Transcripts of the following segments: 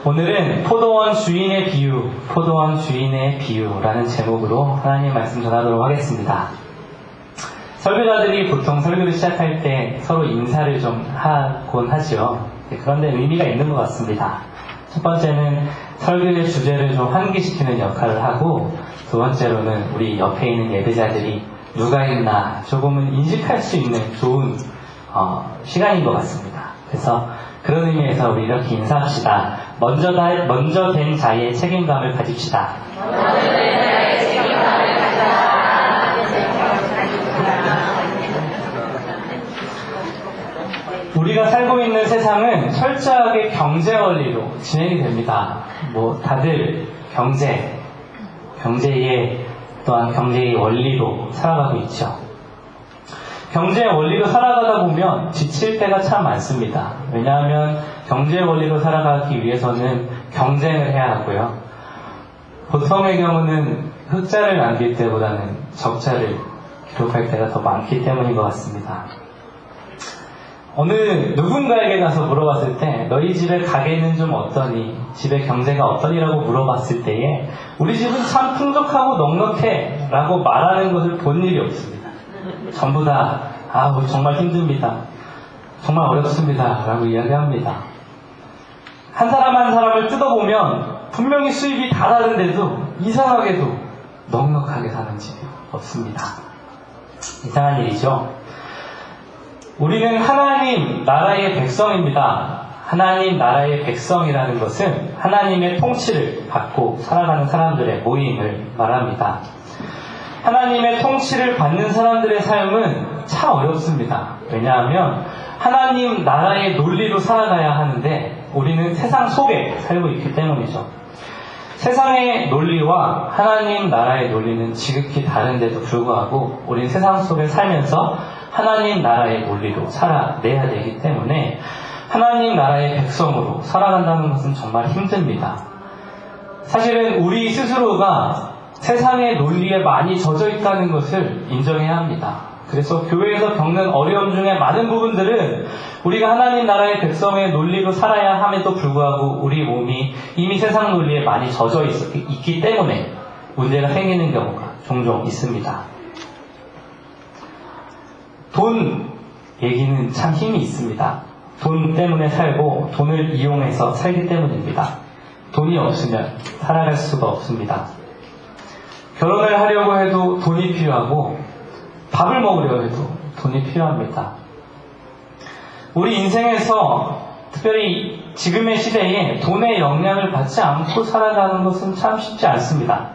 오늘은 포도원 주인의 비유라는 제목으로 하나님 말씀 전하도록 하겠습니다. 설교자들이 보통 설교를 시작할 때 서로 인사를 좀 하곤 하죠. 그런데 의미가 있는 것 같습니다. 첫 번째는 설교의 주제를 좀 환기시키는 역할을 하고, 두 번째로는 우리 옆에 있는 예배자들이 누가 있나 조금은 인식할 수 있는 좋은 시간인 것 같습니다. 그래서 그런 의미에서 우리 이렇게 인사합시다. 먼저 된 자의 책임감을 가집시다. 우리가 살고 있는 세상은 철저하게 경제 원리로 진행이 됩니다. 다들 경제의 또한 경제의 원리로 살아가고 있죠. 경제의 원리로 살아가다 보면 지칠 때가 참 많습니다. 왜냐하면 경제의 원리로 살아가기 위해서는 경쟁을 해야 하고요. 보통의 경우는 흑자를 남길 때보다는 적자를 기록할 때가 더 많기 때문인 것 같습니다. 어느 누군가에게 가서 물어봤을 때 너희 집의 가게는 좀 어떠니? 집의 경제가 어떠니라고 물어봤을 때에 우리 집은 참 풍족하고 넉넉해 라고 말하는 것을 본 일이 없습니다. 전부 다 정말 힘듭니다. 정말 어렵습니다 라고 이야기합니다. 한 사람 한 사람을 뜯어보면 분명히 수입이 다 다른데도 이상하게도 넉넉하게 사는 집이 없습니다. 이상한 일이죠. 우리는 하나님 나라의 백성입니다. 하나님 나라의 백성이라는 것은 하나님의 통치를 받고 살아가는 사람들의 모임을 말합니다. 하나님의 통치를 받는 사람들의 삶은 참 어렵습니다. 왜냐하면 하나님 나라의 논리로 살아가야 하는데 우리는 세상 속에 살고 있기 때문이죠. 세상의 논리와 하나님 나라의 논리는 지극히 다른데도 불구하고 우리는 세상 속에 살면서 하나님 나라의 논리로 살아내야 되기 때문에 하나님 나라의 백성으로 살아간다는 것은 정말 힘듭니다. 사실은 우리 스스로가 세상의 논리에 많이 젖어 있다는 것을 인정해야 합니다. 그래서 교회에서 겪는 어려움 중에 많은 부분들은 우리가 하나님 나라의 백성의 논리로 살아야 함에도 불구하고 우리 몸이 이미 세상 논리에 많이 젖어 있기 때문에 문제가 생기는 경우가 종종 있습니다. 돈 얘기는 참 힘이 있습니다. 돈 때문에 살고 돈을 이용해서 살기 때문입니다. 돈이 없으면 살아갈 수가 없습니다. 결혼을 하려고 해도 돈이 필요하고 밥을 먹으려 해도 돈이 필요합니다. 우리 인생에서 특별히 지금의 시대에 돈의 영향을 받지 않고 살아가는 것은 참 쉽지 않습니다.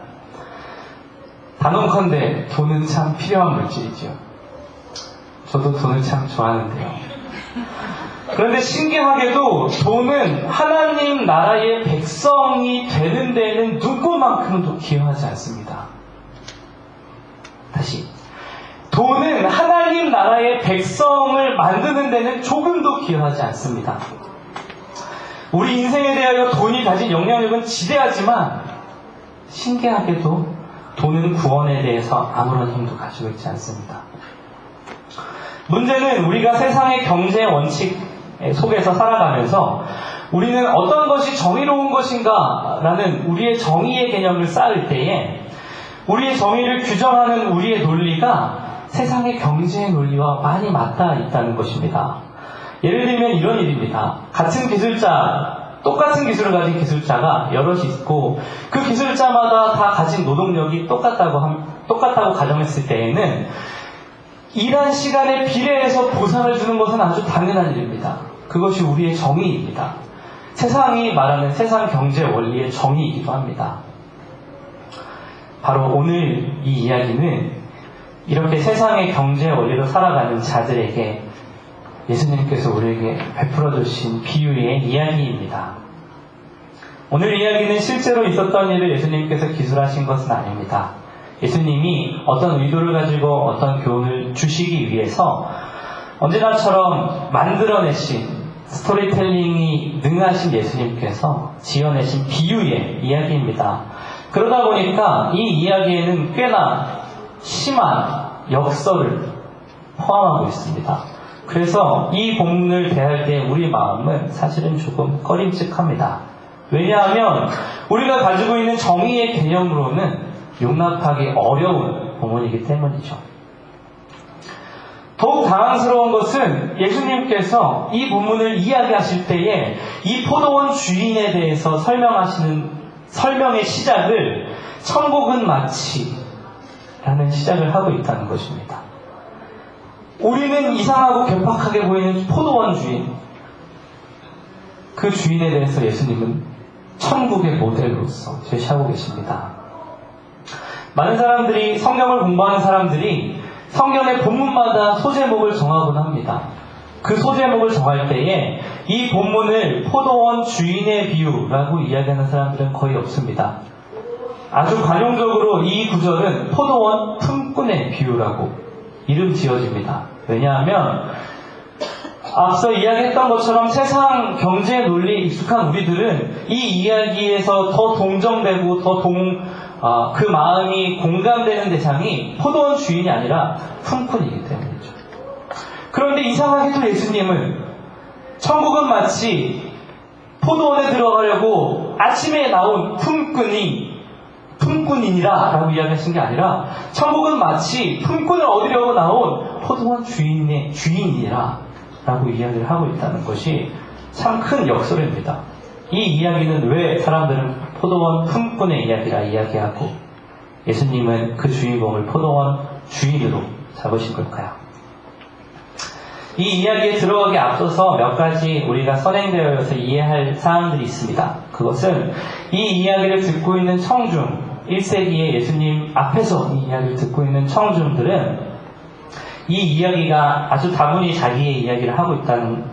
단언컨대 돈은 참 필요한 물질이죠. 저도 돈을 참 좋아하는데요. 그런데 신기하게도 돈은 하나님 나라의 백성이 되는 데에는 누구만큼도 기여하지 않습니다. 다시, 돈은 하나님 나라의 백성을 만드는 데는 조금도 기여하지 않습니다. 우리 인생에 대하여 돈이 가진 영향력은 지대하지만 신기하게도 돈은 구원에 대해서 아무런 힘도 가지고 있지 않습니다. 문제는 우리가 세상의 경제 원칙 속에서 살아가면서 우리는 어떤 것이 정의로운 것인가 라는 우리의 정의의 개념을 쌓을 때에 우리의 정의를 규정하는 우리의 논리가 세상의 경제의 논리와 많이 맞닿아 있다는 것입니다. 예를 들면 이런 일입니다. 똑같은 기술을 가진 기술자가 여럿이 있고 그 기술자마다 다 가진 노동력이 똑같다고 가정했을 때에는 일한 시간에 비례해서 보상을 주는 것은 아주 당연한 일입니다. 그것이 우리의 정의입니다. 세상이 말하는 세상 경제 원리의 정의이기도 합니다. 바로 오늘 이 이야기는 이렇게 세상의 경제 원리로 살아가는 자들에게 예수님께서 우리에게 베풀어 주신 비유의 이야기입니다. 오늘 이야기는 실제로 있었던 일을 예수님께서 기술하신 것은 아닙니다. 예수님이 어떤 의도를 가지고 어떤 교훈을 주시기 위해서 언제나처럼 만들어내신 스토리텔링이 능하신 예수님께서 지어내신 비유의 이야기입니다. 그러다 보니까 이 이야기에는 꽤나 심한 역설을 포함하고 있습니다. 그래서 이 본문을 대할 때 우리 마음은 사실은 조금 꺼림칙합니다. 왜냐하면 우리가 가지고 있는 정의의 개념으로는 용납하기 어려운 본문이기 때문이죠. 더욱 당황스러운 것은 예수님께서 이 본문을 이야기하실 때에 이 포도원 주인에 대해서 설명의 시작을 천국은 마치 라는 시작을 하고 있다는 것입니다. 우리는 이상하고 괴팍하게 보이는 포도원 주인, 그 주인에 대해서 예수님은 천국의 모델로서 제시하고 계십니다. 많은 사람들이, 성경을 공부하는 사람들이 성경의 본문마다 소제목을 정하곤 합니다. 그 소제목을 정할 때에 이 본문을 포도원 주인의 비유라고 이야기하는 사람들은 거의 없습니다. 아주 관용적으로 이 구절은 포도원 품꾼의 비유라고 이름 지어집니다. 왜냐하면 앞서 이야기했던 것처럼 세상 경제 논리에 익숙한 우리들은 이 이야기에서 더 동정되고 그 마음이 공감되는 대상이 포도원 주인이 아니라 품꾼이기 때문이죠. 그런데 이상하게도 예수님은 천국은 마치 포도원에 들어가려고 아침에 나온 품꾼이니라 라고 이야기하신 게 아니라 천국은 마치 품꾼을 얻으려고 나온 포도원 주인이라 라고 이야기를 하고 있다는 것이 참 큰 역설입니다. 이 이야기는 왜 사람들은 포도원 품꾼의 이야기라 이야기하고 예수님은 그 주인공을 포도원 주인으로 잡으신 걸까요? 이 이야기에 들어가기 앞서서 몇 가지 우리가 선행되어서 이해할 사항들이 있습니다. 그것은 이 이야기를 듣고 있는 청중, 1세기의 예수님 앞에서 이 이야기를 듣고 있는 청중들은 이 이야기가 아주 다분히 자기의 이야기를 하고 있다는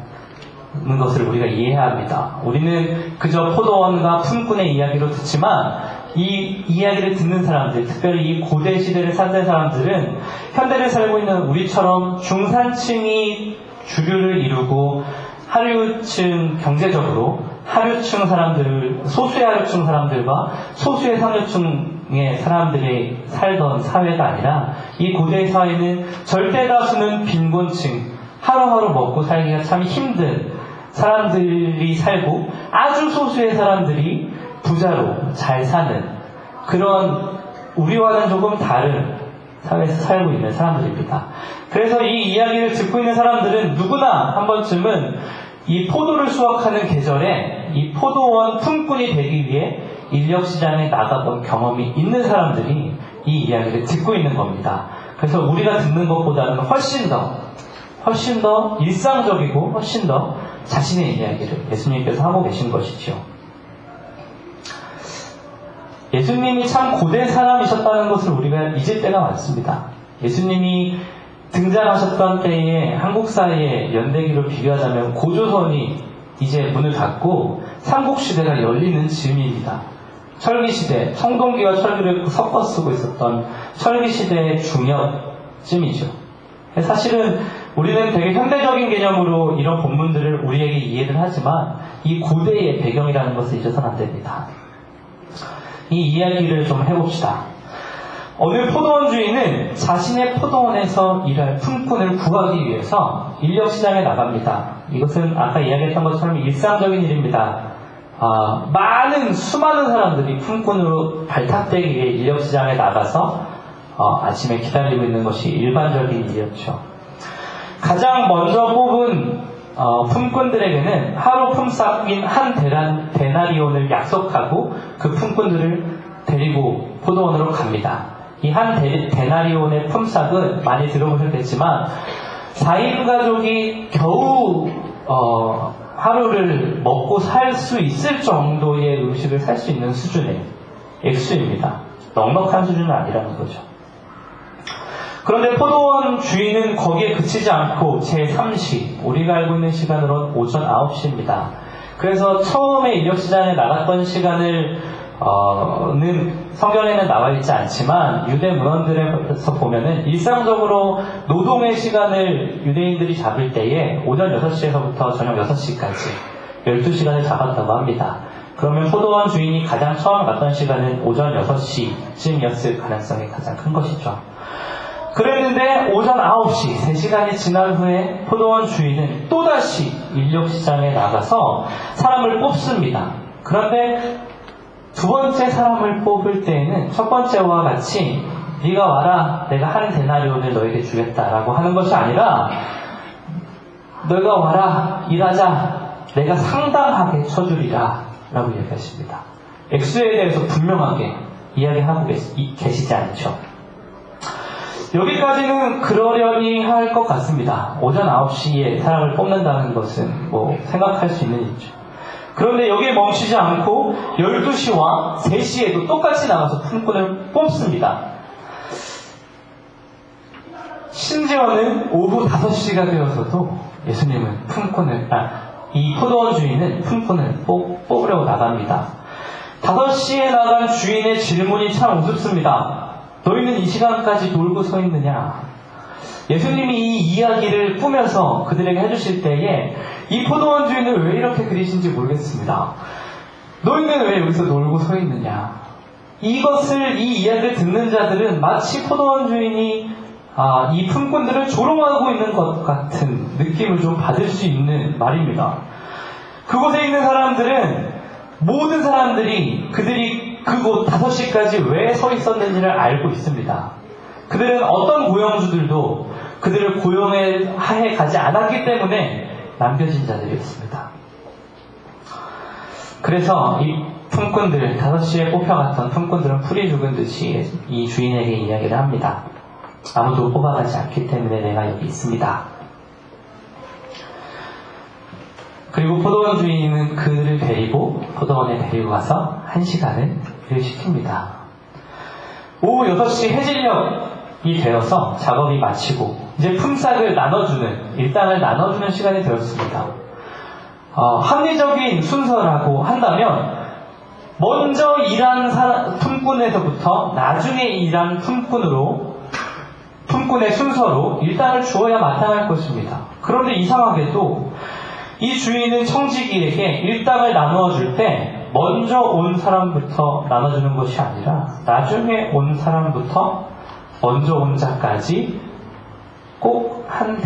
것을 우리가 이해해야 합니다. 우리는 그저 포도원과 품꾼의 이야기로 듣지만 이 이야기를 듣는 사람들, 특별히 이 고대 시대를 사는 사람들은 현대를 살고 있는 우리처럼 중산층이 주류를 이루고 하류층, 경제적으로 하류층 사람들을, 소수의 하류층 사람들과 소수의 상류층의 사람들이 살던 사회가 아니라 이 고대 사회는 절대 다수는 빈곤층, 하루하루 먹고 살기가 참 힘든 사람들이 살고 아주 소수의 사람들이 부자로 잘 사는 그런 우리와는 조금 다른 사회에서 살고 있는 사람들입니다. 그래서 이 이야기를 듣고 있는 사람들은 누구나 한 번쯤은 이 포도를 수확하는 계절에 이 포도원 품꾼이 되기 위해 인력시장에 나가본 경험이 있는 사람들이 이 이야기를 듣고 있는 겁니다. 그래서 우리가 듣는 것보다는 훨씬 더 일상적이고 훨씬 더 자신의 이야기를 예수님께서 하고 계신 것이죠. 예수님이 참 고된 사람이셨다는 것을 우리가 잊을 때가 많습니다. 예수님이 등장하셨던 때에 한국 사회의 연대기로 비교하자면 고조선이 이제 문을 닫고 삼국시대가 열리는 즈음입니다. 철기시대, 청동기와 철기를 섞어 쓰고 있었던 철기시대의 중엽쯤이죠. 사실은 우리는 되게 현대적인 개념으로 이런 본문들을 우리에게 이해를 하지만 이 고대의 배경이라는 것을 잊어서는 안 됩니다. 이 이야기를 좀 해봅시다. 어느 포도원 주인은 자신의 포도원에서 일할 품꾼을 구하기 위해서 인력시장에 나갑니다. 이것은 아까 이야기했던 것처럼 일상적인 일입니다. 수많은 사람들이 품꾼으로 발탁되기 위해 인력시장에 나가서 아침에 기다리고 있는 것이 일반적인 일이었죠. 가장 먼저 뽑은 품꾼들에게는 하루 품삯인 한 데나리온을 약속하고 그 품꾼들을 데리고 포도원으로 갑니다. 이 한 데나리온의 품삯은 많이 들어보셨겠지만 4인 가족이 겨우 하루를 먹고 살 수 있을 정도의 음식을 살 수 있는 수준의 액수입니다. 넉넉한 수준은 아니라는 거죠. 그런데 포도원 주인은 거기에 그치지 않고 제3시, 우리가 알고 있는 시간으로는 오전 9시입니다. 그래서 처음에 인력시장에 나갔던 시간을 성경에는 나와 있지 않지만 유대 문헌들에서 보면은 일상적으로 노동의 시간을 유대인들이 잡을 때에 오전 6시에서부터 저녁 6시까지 12시간을 잡았다고 합니다. 그러면 포도원 주인이 가장 처음 갔던 시간은 오전 6시쯤이었을 가능성이 가장 큰 것이죠. 그랬는데 오전 9시, 3시간이 지난 후에 포도원 주인은 또다시 인력시장에 나가서 사람을 뽑습니다. 그런데 두 번째 사람을 뽑을 때에는 첫 번째와 같이 네가 와라, 내가 한 데나리온을 너에게 주겠다라고 하는 것이 아니라 너가 와라, 일하자, 내가 상당하게 쳐주리라 라고 이야기하십니다. 액수에 대해서 분명하게 이야기하고 계시지 않죠. 여기까지는 그러려니 할 것 같습니다. 오전 9시에 사람을 뽑는다는 것은 뭐 생각할 수 있는 일이죠. 그런데 여기에 멈추지 않고 12시와 3시에도 똑같이 나가서 품꾼을 뽑습니다. 심지어는 오후 5시가 되어서도 예수님은 이 포도원 주인은 품꾼을 뽑으려고 나갑니다. 5시에 나간 주인의 질문이 참 우습습니다. 너희는 이 시간까지 놀고 서 있느냐? 예수님이 이 이야기를 꾸며서 그들에게 해주실 때에 이 포도원 주인을 왜 이렇게 그리신지 모르겠습니다. 너희는 왜 여기서 놀고 서 있느냐? 이 이야기를 듣는 자들은 마치 포도원 주인이 이 품꾼들을 조롱하고 있는 것 같은 느낌을 좀 받을 수 있는 말입니다. 그곳에 있는 사람들은 모든 사람들이 그들이 그곳 5시까지 왜 서 있었는지를 알고 있습니다. 그들은 어떤 고용주들도 그들을 고용해 가지 않았기 때문에 남겨진 자들이었습니다. 그래서 이 품꾼들, 5시에 뽑혀갔던 품꾼들은 풀이 죽은 듯이 이 주인에게 이야기를 합니다. 아무도 뽑아가지 않기 때문에 내가 여기 있습니다. 그리고 포도원 주인은 그들을 포도원에 데리고 가서 1시간을 일을 시킵니다. 오후 6시 해질녘이 되어서 작업이 마치고 이제 품삯을 일당을 나눠주는 시간이 되었습니다. 합리적인 순서라고 한다면 먼저 일한 품꾼에서부터 나중에 일한 품꾼의 순서로 일당을 주어야 마땅할 것입니다. 그런데 이상하게도 이 주인은 청지기에게 일당을 나누어 줄 때 먼저 온 사람부터 나눠주는 것이 아니라 나중에 온 사람부터 먼저 온 자까지 꼭 한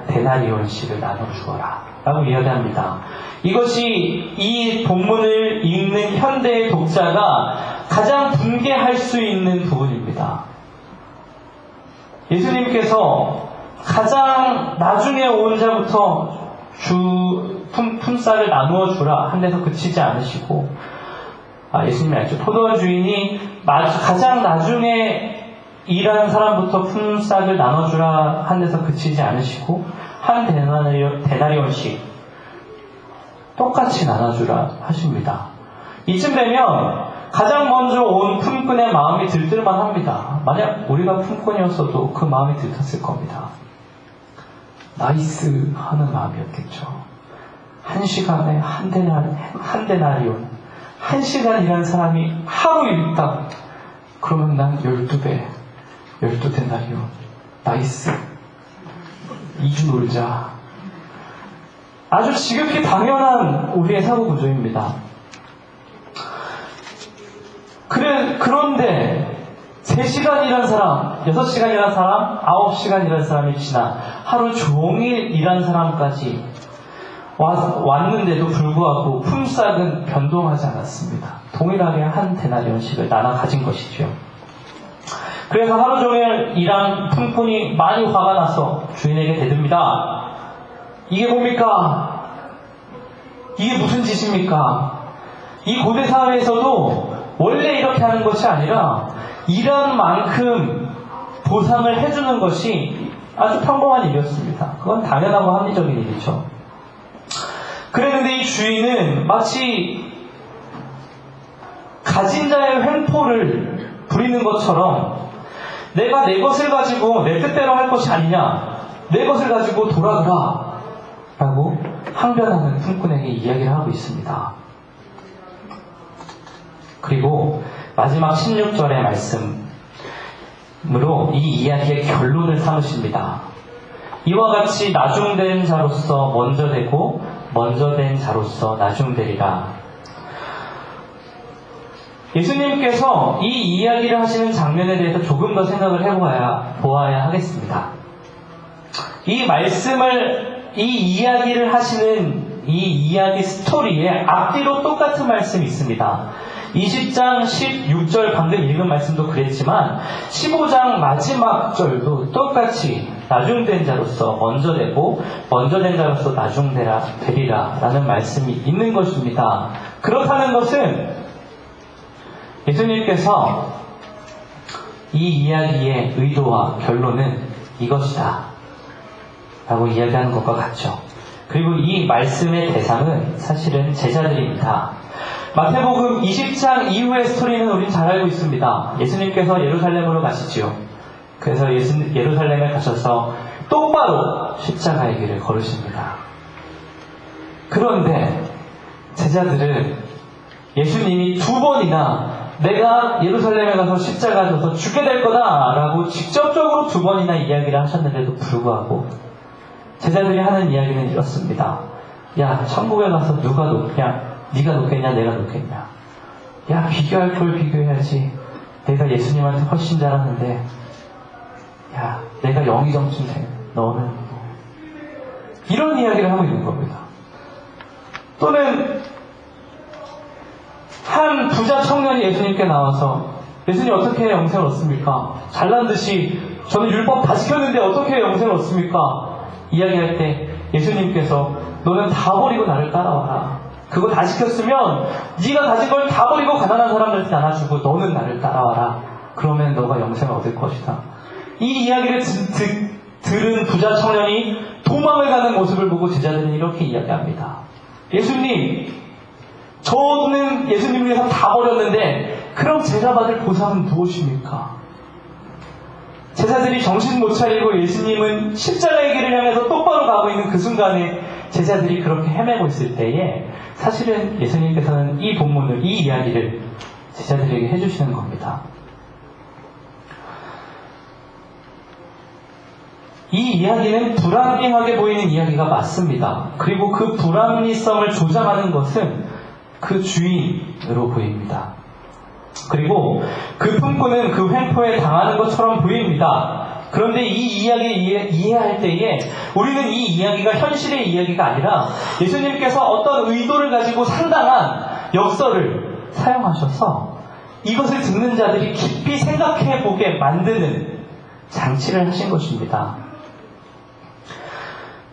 데나리온씩을 나눠주어라 라고 이야기합니다. 이것이 이 본문을 읽는 현대의 독자가 가장 분개할 수 있는 부분입니다. 예수님께서 가장 나중에 온 자부터 품삯을 나누어 주라 한 데서 그치지 않으시고, 예수님이 알죠. 포도원 주인이 가장 나중에 일하는 사람부터 품삯을 나눠주라 한 데서 그치지 않으시고 한 데나리온씩 똑같이 나눠주라 하십니다. 이쯤 되면 가장 먼저 온 품꾼의 마음이 들뜰만 합니다. 만약 우리가 품꾼이었어도 그 마음이 들떴을 겁니다. 나이스 하는 마음이었겠죠. 1시간에 한 데나리온, 1시간 일하는 사람이 하루 일당, 그러면 난 12배, 12데나리온, 나이스, 2주 놀자. 아주 지극히 당연한 우리의 사고 구조입니다. 그런데 3시간 일한 사람, 6시간 일한 사람, 9시간 일한 사람이 지나 하루 종일 일한 사람까지 왔는데도 불구하고 품삯은 변동하지 않았습니다. 동일하게 한 데나리온씩을 나눠 가진 것이죠. 그래서 하루 종일 일한 품꾼이 많이 화가 나서 주인에게 대듭니다. 이게 뭡니까? 이게 무슨 짓입니까? 이 고대 사회에서도 원래 이렇게 하는 것이 아니라 일한 만큼 보상을 해주는 것이 아주 평범한 일이었습니다. 그건 당연하고 합리적인 일이죠. 그랬는데 이 주인은 마치 가진 자의 횡포를 부리는 것처럼 내가 내 것을 가지고 내 뜻대로 할 것이 아니냐, 내 것을 가지고 돌아가라 라고 항변하는 품꾼에게 이야기를 하고 있습니다. 그리고 마지막 16절의 말씀으로 이 이야기의 결론을 삼으십니다. 이와 같이 나중된 자로서 먼저 되고 먼저 된 자로서 나중되리라. 예수님께서 이 이야기를 하시는 장면에 대해서 조금 더 생각을 보아야 하겠습니다. 이 이야기를 하시는 이 이야기 스토리의 앞뒤로 똑같은 말씀이 있습니다. 20장 16절 방금 읽은 말씀도 그랬지만 15장 마지막 절도 똑같이 나중된 자로서 먼저 되고 먼저 된 자로서 나중되리라 라는 말씀이 있는 것입니다. 그렇다는 것은 예수님께서 이 이야기의 의도와 결론은 이것이다 라고 이야기하는 것과 같죠. 그리고 이 말씀의 대상은 사실은 제자들입니다. 마태복음 20장 이후의 스토리는 우린 잘 알고 있습니다. 예수님께서 예루살렘으로 가시지요. 그래서 예루살렘에 가셔서 똑바로 십자가의 길을 걸으십니다. 그런데 제자들은 예수님이 2번이나 내가 예루살렘에 가서 십자가 져서 죽게 될 거다 라고 직접적으로 2번이나 이야기를 하셨는데도 불구하고 제자들이 하는 이야기는 이렇습니다. 야, 천국에 가서 누가 높냐? 네가 높겠냐? 내가 높겠냐? 야, 비교할 걸 비교해야지. 내가 예수님한테 훨씬 잘하는데 야, 내가 0.2점쯤 돼. 너는 이런 이야기를 하고 있는 겁니다. 또는 한 부자 청년이 예수님께 나와서 예수님 어떻게 영생을 얻습니까? 잘난 듯이 저는 율법 다 지켰는데 어떻게 영생을 얻습니까? 이야기할 때 예수님께서 너는 다 버리고 나를 따라와라. 그거 다 지켰으면 네가 가진 걸 다 버리고 가난한 사람들한테 나눠주고 너는 나를 따라와라. 그러면 너가 영생을 얻을 것이다. 이 이야기를 들은 부자 청년이 도망을 가는 모습을 보고 제자들은 이렇게 이야기합니다. 예수님, 저는 예수님을 위해서 다 버렸는데 그럼 제가 받을 보상은 무엇입니까? 제자들이 정신 못 차리고 예수님은 십자가의 길을 향해서 똑바로 가고 있는 그 순간에 제자들이 그렇게 헤매고 있을 때에 사실은 예수님께서는 이 본문을, 이 이야기를 제자들에게 해주시는 겁니다. 이 이야기는 불합리하게 보이는 이야기가 맞습니다. 그리고 그 불합리성을 조장하는 것은 그 주인으로 보입니다. 그리고 그 품꾼은 그 횡포에 당하는 것처럼 보입니다. 그런데 이 이야기를 이해할 때에 우리는 이 이야기가 현실의 이야기가 아니라 예수님께서 어떤 의도를 가지고 상당한 역설을 사용하셔서 이것을 듣는 자들이 깊이 생각해보게 만드는 장치를 하신 것입니다.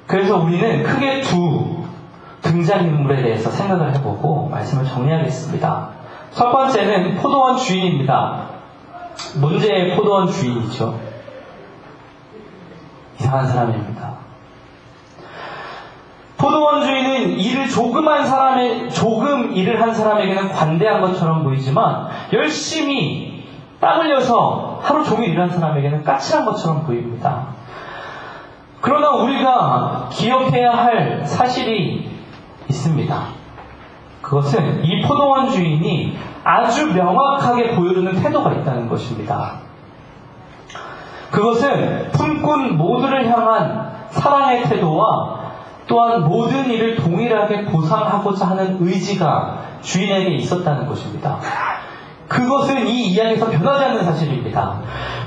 그래서 우리는 크게 두 등장인물에 대해서 생각을 해보고 말씀을 정리하겠습니다. 첫 번째는 포도원 주인입니다. 문제의 포도원 주인이죠. 이상한 사람입니다. 포도원 주인은 조금 일을 한 사람에게는 관대한 것처럼 보이지만 열심히 땀 흘려서 하루 종일 일한 사람에게는 까칠한 것처럼 보입니다. 그러나 우리가 기억해야 할 사실이 있습니다. 그것은 이 포도원 주인이 아주 명확하게 보여주는 태도가 있다는 것입니다. 그것은 품꾼 모두를 향한 사랑의 태도와 또한 모든 일을 동일하게 보상하고자 하는 의지가 주인에게 있었다는 것입니다. 그것은 이 이야기에서 변하지 않는 사실입니다.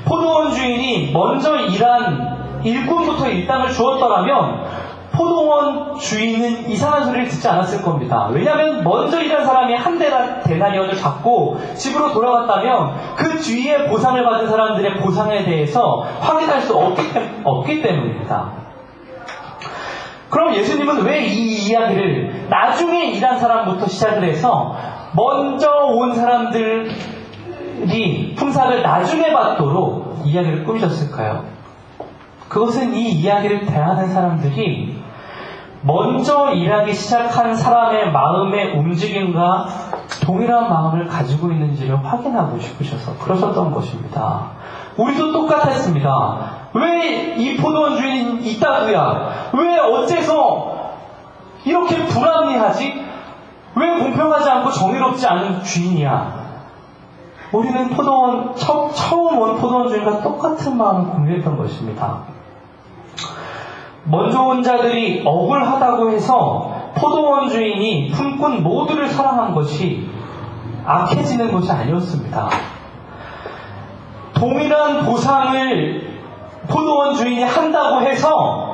포도원 주인이 먼저 일한 일꾼부터 일당을 주었더라면 포도원 주인은 이상한 소리를 듣지 않았을 겁니다. 왜냐하면 먼저 일한 사람이 한 데나리온을 받고 집으로 돌아갔다면 그 뒤에 보상을 받은 사람들의 보상에 대해서 확인할 수 없기 때문입니다. 그럼 예수님은 왜 이 이야기를 나중에 일한 사람부터 시작을 해서 먼저 온 사람들이 품삯을 나중에 받도록 이야기를 꾸미셨을까요? 그것은 이 이야기를 대하는 사람들이 먼저 일하기 시작한 사람의 마음의 움직임과 동일한 마음을 가지고 있는지를 확인하고 싶으셔서 그러셨던 것입니다. 우리도 똑같았습니다. 왜 이 포도원 주인이 있다고야? 왜 어째서 이렇게 불합리하지? 왜 공평하지 않고 정의롭지 않은 주인이야? 우리는 처음 온 포도원 주인과 똑같은 마음을 공유했던 것입니다. 먼저 온 자들이 억울하다고 해서 포도원 주인이 품꾼 모두를 사랑한 것이 악해지는 것이 아니었습니다. 동일한 보상을 포도원 주인이 한다고 해서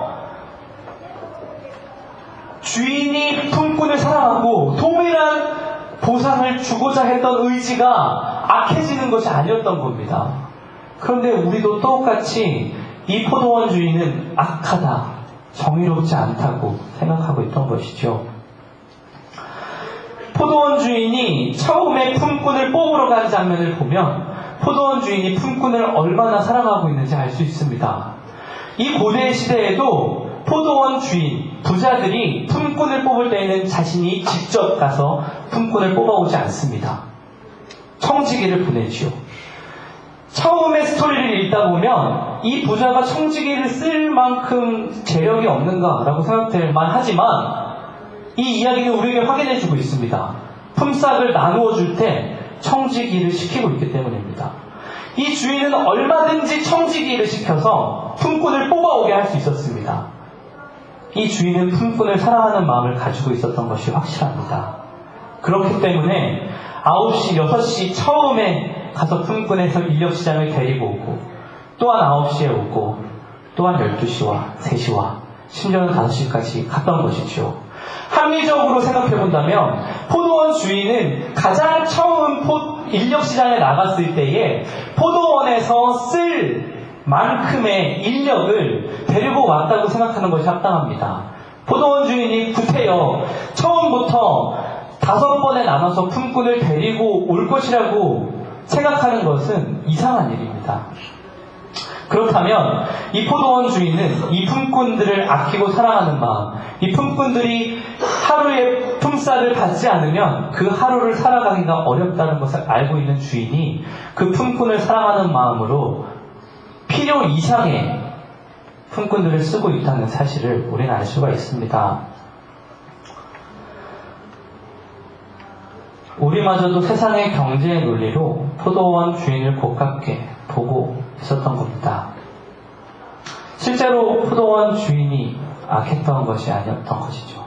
주인이 품꾼을 사랑하고 동일한 보상을 주고자 했던 의지가 악해지는 것이 아니었던 겁니다. 그런데 우리도 똑같이 이 포도원 주인은 악하다, 정의롭지 않다고 생각하고 있던 것이죠. 포도원 주인이 처음에 품꾼을 뽑으러 간 장면을 보면 포도원 주인이 품꾼을 얼마나 사랑하고 있는지 알 수 있습니다. 이 고대 시대에도 포도원 주인, 부자들이 품꾼을 뽑을 때에는 자신이 직접 가서 품꾼을 뽑아오지 않습니다. 청지기를 보내지요. 처음에 스토리를 읽다 보면 이 부자가 청지기를 쓸 만큼 재력이 없는가라고 생각될 만하지만 이 이야기는 우리에게 확인해주고 있습니다. 품삯을 나누어 줄 때 청지기를 시키고 있기 때문입니다. 이 주인은 얼마든지 청지기를 시켜서 품꾼을 뽑아오게 할 수 있었습니다. 이 주인은 품꾼을 사랑하는 마음을 가지고 있었던 것이 확실합니다. 그렇기 때문에 9시, 6시 처음에 가서 품꾼에서 인력시장을 데리고 오고 또한 9시에 오고 또한 12시와 3시와 심지어는 5시까지 갔던 것이죠. 합리적으로 생각해본다면 포도원 주인은 가장 처음 인력시장에 나갔을 때에 포도원에서 쓸 만큼의 인력을 데리고 왔다고 생각하는 것이 합당합니다. 포도원 주인이 구태여 처음부터 5번에 나눠서 품꾼을 데리고 올 것이라고 생각하는 것은 이상한 일입니다. 그렇다면 이 포도원 주인은 이 품꾼들을 아끼고 사랑하는 마음, 이 품꾼들이 하루에 품삯을 받지 않으면 그 하루를 살아가기가 어렵다는 것을 알고 있는 주인이 그 품꾼을 사랑하는 마음으로 필요 이상의 품꾼들을 쓰고 있다는 사실을 우리는 알 수가 있습니다. 우리마저도 세상의 경제의 논리로 포도원 주인을 고깝게 보고 있었던 겁니다. 실제로 포도원 주인이 악했던 것이 아니었던 것이죠.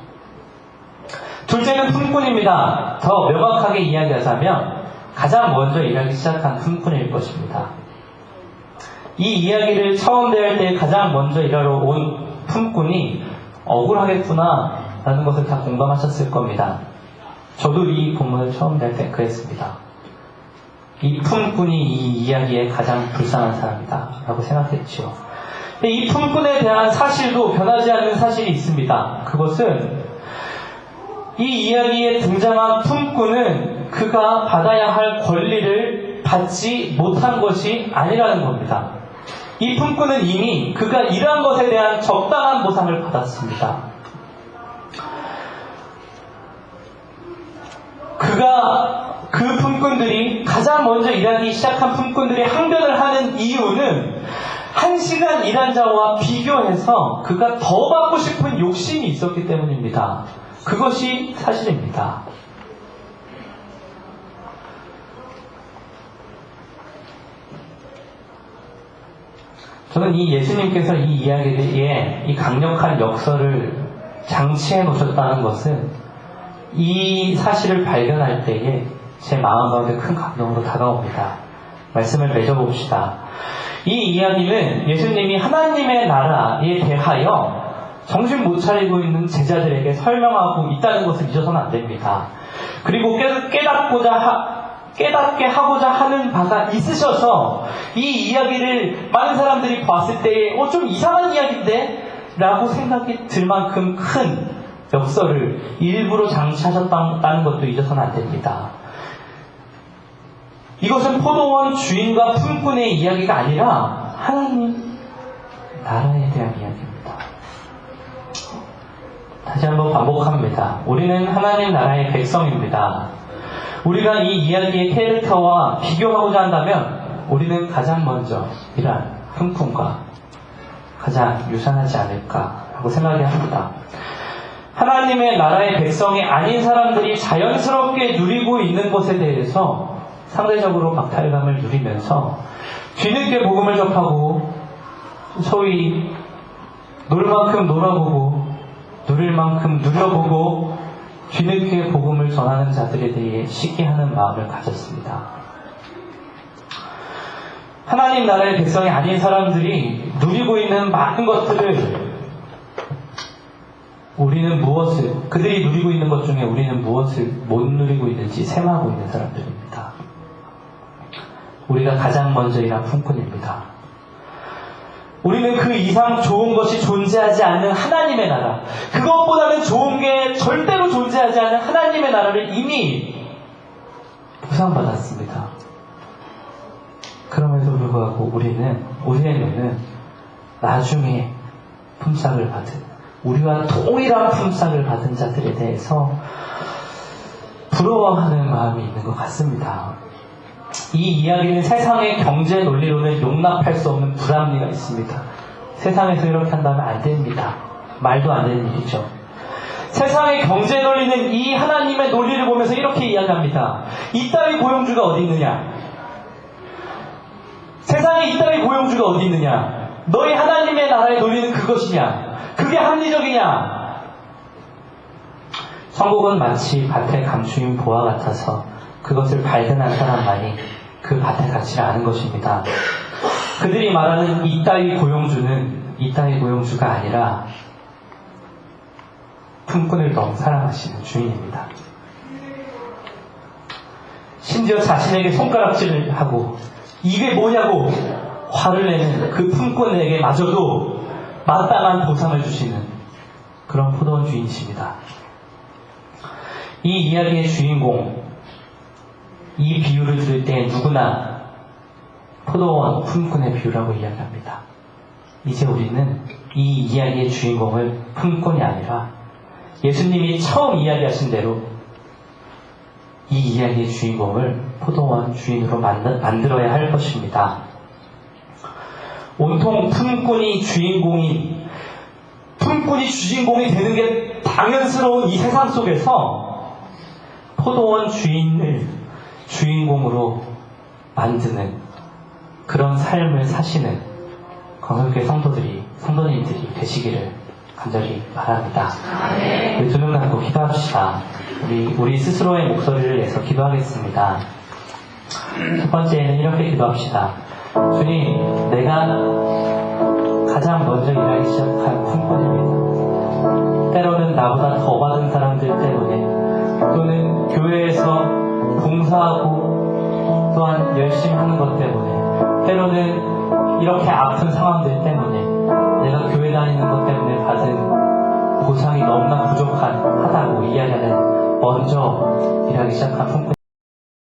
둘째는 품꾼입니다. 더 명확하게 이야기하자면 가장 먼저 일하기 시작한 품꾼일 것입니다. 이 이야기를 처음 대할 때 가장 먼저 일하러 온 품꾼이 억울하겠구나 라는 것을 다 공감하셨을 겁니다. 저도 이 본문을 처음 낼 때 그랬습니다. 이 품꾼이 이 이야기의 가장 불쌍한 사람이다 라고 생각했죠. 이 품꾼에 대한 사실도 변하지 않는 사실이 있습니다. 그것은 이 이야기에 등장한 품꾼은 그가 받아야 할 권리를 받지 못한 것이 아니라는 겁니다. 이 품꾼은 이미 그가 일한 것에 대한 적당한 보상을 받았습니다. 그 품꾼들이 가장 먼저 일하기 시작한 품꾼들이 항변을 하는 이유는 1시간 일한 자와 비교해서 그가 더 받고 싶은 욕심이 있었기 때문입니다. 그것이 사실입니다. 저는 이 예수님께서 이 이야기에 이 강력한 역설을 장치해 놓으셨다는 것은 이 사실을 발견할 때에 제 마음 가운데 큰 감동으로 다가옵니다. 말씀을 맺어봅시다. 이 이야기는 예수님이 하나님의 나라에 대하여 정신 못 차리고 있는 제자들에게 설명하고 있다는 것을 잊어서는 안 됩니다. 그리고 깨닫게 하고자 하는 바가 있으셔서 이 이야기를 많은 사람들이 봤을 때에 좀 이상한 이야기인데? 라고 생각이 들 만큼 큰 역설을 일부러 장치하셨다는 것도 잊어서는 안 됩니다. 이것은 포도원 주인과 품꾼의 이야기가 아니라 하나님 나라에 대한 이야기입니다. 다시 한번 반복합니다. 우리는 하나님 나라의 백성입니다. 우리가 이 이야기의 캐릭터와 비교하고자 한다면 우리는 가장 먼저 이러한 품꾼과 가장 유사하지 않을까라고 생각이 합니다. 하나님의 나라의 백성이 아닌 사람들이 자연스럽게 누리고 있는 것에 대해서 상대적으로 박탈감을 누리면서 뒤늦게 복음을 접하고 소위 놀 만큼 놀아보고 누릴 만큼 누려보고 뒤늦게 복음을 전하는 자들에 대해 시기하는 마음을 가졌습니다. 하나님 나라의 백성이 아닌 사람들이 누리고 있는 많은 것들을 우리는 무엇을, 그들이 누리고 있는 것 중에 우리는 무엇을 못 누리고 있는지 셈하고 있는 사람들입니다. 우리가 가장 먼저 일한 품꾼입니다. 우리는 그 이상 좋은 것이 존재하지 않는 하나님의 나라, 그것보다는 좋은 게 절대로 존재하지 않는 하나님의 나라를 이미 보상받았습니다. 그럼에도 불구하고 우리의 눈은 나중에 품삯을 받은, 우리와 동일한 품삯을 받은 자들에 대해서 부러워하는 마음이 있는 것 같습니다. 이 이야기는 세상의 경제 논리로는 용납할 수 없는 불합리가 있습니다. 세상에서 이렇게 한다면 안 됩니다. 말도 안 되는 일이죠. 세상의 경제 논리는 이 하나님의 논리를 보면서 이렇게 이야기합니다. 이따위 고용주가 어디 있느냐? 세상에 이따위 고용주가 어디 있느냐? 너희 하나님의 나라의 논리는 그것이냐? 그게 합리적이냐? 천국은 마치 밭에 감추인 보화 같아서 그것을 발견한 사람만이 그 밭의 가치를 아는 것입니다. 그들이 말하는 이따위 고용주는 이따위 고용주가 아니라 품꾼을 너무 사랑하시는 주인입니다. 심지어 자신에게 손가락질을 하고 이게 뭐냐고 화를 내는 그 품꾼에게 마저도 마땅한 보상을 주시는 그런 포도원 주인이십니다. 이 이야기의 주인공, 이 비유를 들을 때 누구나 포도원 품꾼의 비유라고 이야기합니다. 이제 우리는 이 이야기의 주인공을 품꾼이 아니라 예수님이 처음 이야기하신 대로 이 이야기의 주인공을 포도원 주인으로 만들어야 할 것입니다. 온통 품꾼이 주인공이 되는 게 당연스러운 이 세상 속에서 포도원 주인을 주인공으로 만드는 그런 삶을 사시는 건설교회 성도님들이 되시기를 간절히 바랍니다. 우리 두 눈 감고 기도합시다. 우리 스스로의 목소리를 내서 기도하겠습니다. 첫 번째는 이렇게 기도합시다. 주님, 내가 가장 먼저 일하기 시작한 품꾼입니다. 때로는 나보다 더 받은 사람들 때문에, 또는 교회에서 봉사하고 또한 열심히 하는 것 때문에, 때로는 이렇게 아픈 상황들 때문에, 내가 교회 다니는 것 때문에 받은 보상이 너무나 부족하다고 이야기하는 먼저 일하기 시작한 품꾼